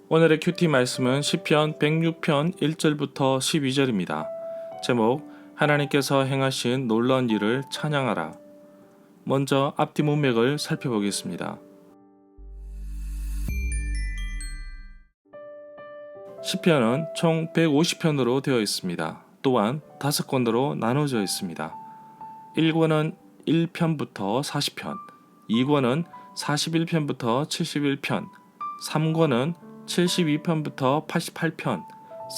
오늘의 큐티 말씀은 시편 106편 1절부터 12절입니다. 제목 하나님께서 행하신 놀라운 일을 찬양하라. 먼저 앞뒤 문맥을 살펴보겠습니다. 시편은 총 150편으로 되어 있습니다. 또한 5권으로 나눠져 있습니다. 1권은 1편부터 40편, 2권은 41편부터 71편, 3권은 72편부터 88편,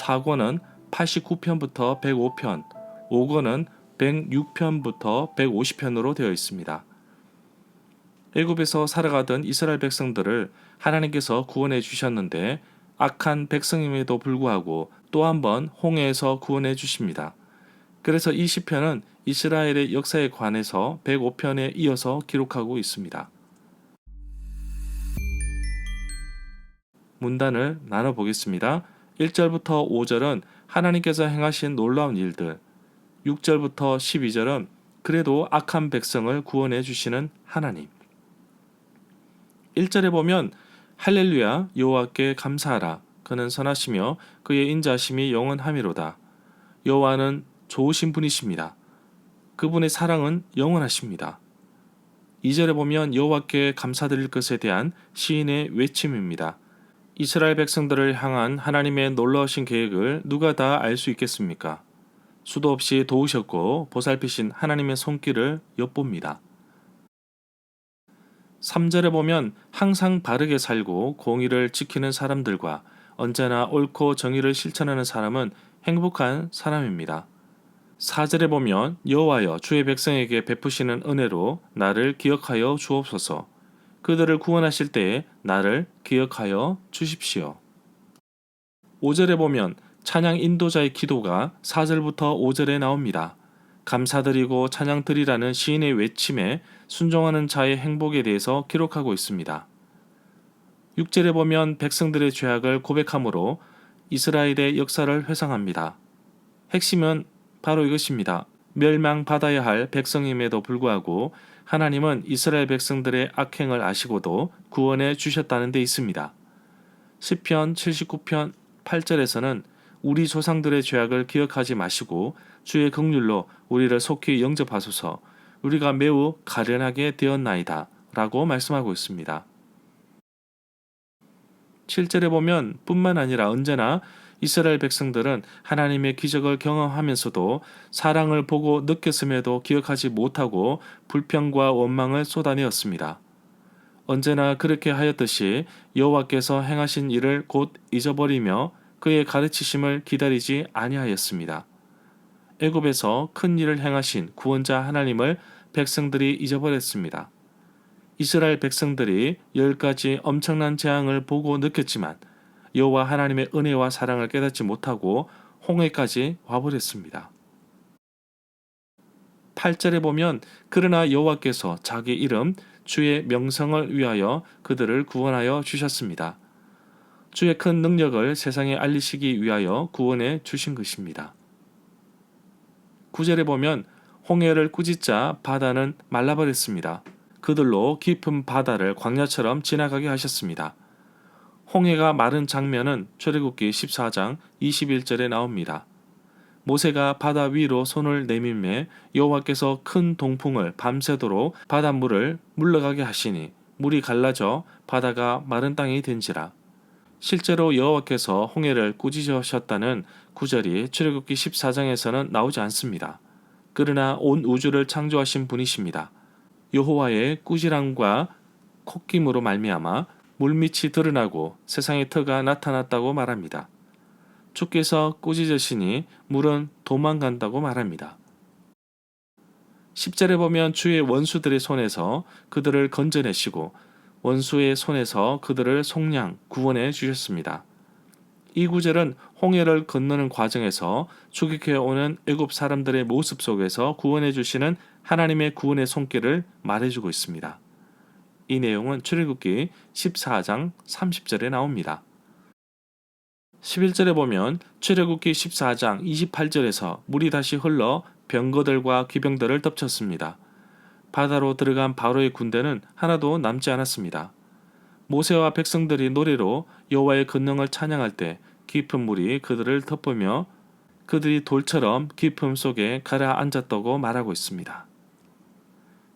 4권은 89편부터 105편, 5권은 106편부터 150편으로 되어 있습니다. 애굽에서 살아가던 이스라엘 백성들을 하나님께서 구원해 주셨는데 악한 백성임에도 불구하고 또 한 번 홍해에서 구원해 주십니다. 그래서 이 시편은 이스라엘의 역사에 관해서 105편에 이어서 기록하고 있습니다. 문단을 나눠보겠습니다. 1절부터 5절은 하나님께서 행하신 놀라운 일들, 6절부터 12절은 그래도 악한 백성을 구원해 주시는 하나님. 1절에 보면 할렐루야 여호와께 감사하라. 그는 선하시며 그의 인자심이 영원하미로다. 여호와는 좋으신 분이십니다. 그분의 사랑은 영원하십니다. 2절에 보면 여호와께 감사드릴 것에 대한 시인의 외침입니다. 이스라엘 백성들을 향한 하나님의 놀라우신 계획을 누가 다 알 수 있겠습니까? 수도 없이 도우셨고 보살피신 하나님의 손길을 엿봅니다. 3절에 보면 항상 바르게 살고 공의를 지키는 사람들과 언제나 옳고 정의를 실천하는 사람은 행복한 사람입니다. 4절에 보면 여호와여 주의 백성에게 베푸시는 은혜로 나를 기억하여 주옵소서. 그들을 구원하실 때에 나를 기억하여 주십시오. 5절에 보면 찬양 인도자의 기도가 4절부터 5절에 나옵니다. 감사드리고 찬양드리라는 시인의 외침에 순종하는 자의 행복에 대해서 기록하고 있습니다. 6절에 보면 백성들의 죄악을 고백함으로 이스라엘의 역사를 회상합니다. 핵심은 바로 이것입니다. 멸망받아야 할 백성임에도 불구하고 하나님은 이스라엘 백성들의 악행을 아시고도 구원해 주셨다는 데 있습니다. 시편 79편 8절에서는 우리 조상들의 죄악을 기억하지 마시고 주의 긍휼로 우리를 속히 영접하소서. 우리가 매우 가련하게 되었나이다 라고 말씀하고 있습니다. 7절에 보면 뿐만 아니라 언제나 이스라엘 백성들은 하나님의 기적을 경험하면서도 사랑을 보고 느꼈음에도 기억하지 못하고 불평과 원망을 쏟아내었습니다. 언제나 그렇게 하였듯이 여호와께서 행하신 일을 곧 잊어버리며 그의 가르치심을 기다리지 아니하였습니다. 애굽에서 큰 일을 행하신 구원자 하나님을 백성들이 잊어버렸습니다. 이스라엘 백성들이 10가지 엄청난 재앙을 보고 느꼈지만 여호와 하나님의 은혜와 사랑을 깨닫지 못하고 홍해까지 와버렸습니다. 8절에 보면 그러나 여호와께서 자기 이름 주의 명성을 위하여 그들을 구원하여 주셨습니다. 주의 큰 능력을 세상에 알리시기 위하여 구원해 주신 것입니다. 9절에 보면 홍해를 꾸짖자 바다는 말라버렸습니다. 그들로 깊은 바다를 광야처럼 지나가게 하셨습니다. 홍해가 마른 장면은 출애굽기 14장 21절에 나옵니다. 모세가 바다 위로 손을 내밀매 여호와께서 큰 동풍을 밤새도록 바닷물을 물러가게 하시니 물이 갈라져 바다가 마른 땅이 된지라. 실제로 여호와께서 홍해를 꾸짖으셨다는 구절이 출애굽기 14장에서는 나오지 않습니다. 그러나 온 우주를 창조하신 분이십니다. 여호와의 꾸지람과 콧김으로 말미암아 물밑이 드러나고 세상의 터가 나타났다고 말합니다. 주께서 꾸짖으시니 물은 도망간다고 말합니다. 10절에 보면 주의 원수들의 손에서 그들을 건져내시고 원수의 손에서 그들을 속량 구원해 주셨습니다. 이 구절은 홍해를 건너는 과정에서 추격해오는 애굽 사람들의 모습 속에서 구원해 주시는 하나님의 구원의 손길을 말해주고 있습니다. 이 내용은 출애굽기 14장 30절에 나옵니다. 11절에 보면 출애굽기 14장 28절에서 물이 다시 흘러 병거들과 기병들을 덮쳤습니다. 바다로 들어간 바로의 군대는 하나도 남지 않았습니다. 모세와 백성들이 노래로 여호와의 권능을 찬양할 때 깊은 물이 그들을 덮으며 그들이 돌처럼 깊음 속에 가라앉았다고 말하고 있습니다.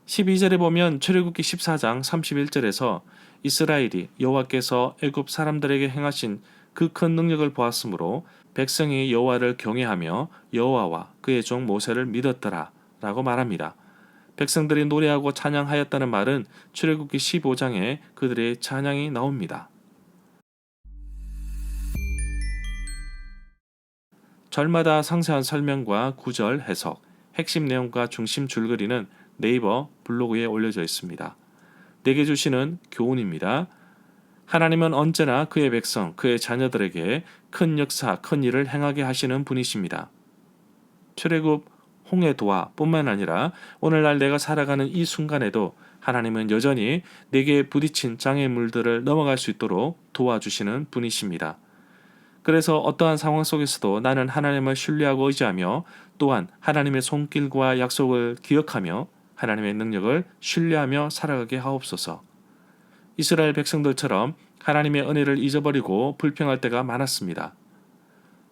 12절에 보면 출애굽기 14장 31절에서 이스라엘이 여호와께서 애굽 사람들에게 행하신 그 큰 능력을 보았으므로 백성이 여호와를 경외하며 여호와와 그의 종 모세를 믿었더라 라고 말합니다. 백성들이 노래하고 찬양하였다는 말은 출애굽기 15장에 그들의 찬양이 나옵니다. 절마다 상세한 설명과 구절 해석, 핵심 내용과 중심 줄거리는 네이버 블로그에 올려져 있습니다. 내게 주시는 교훈입니다. 하나님은 언제나 그의 백성, 그의 자녀들에게 큰 역사, 큰 일을 행하게 하시는 분이십니다. 출애굽 홍해 도하 뿐만 아니라 오늘날 내가 살아가는 이 순간에도 하나님은 여전히 내게 부딪힌 장애물들을 넘어갈 수 있도록 도와주시는 분이십니다. 그래서 어떠한 상황 속에서도 나는 하나님을 신뢰하고 의지하며 또한 하나님의 손길과 약속을 기억하며 하나님의 능력을 신뢰하며 살아가게 하옵소서. 이스라엘 백성들처럼 하나님의 은혜를 잊어버리고 불평할 때가 많았습니다.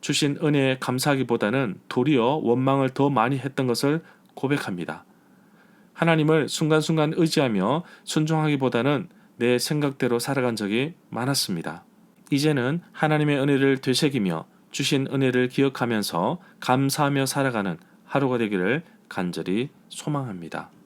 주신 은혜에 감사하기보다는 도리어 원망을 더 많이 했던 것을 고백합니다. 하나님을 순간순간 의지하며 순종하기보다는 내 생각대로 살아간 적이 많았습니다. 이제는 하나님의 은혜를 되새기며 주신 은혜를 기억하면서 감사하며 살아가는 하루가 되기를 간절히 소망합니다.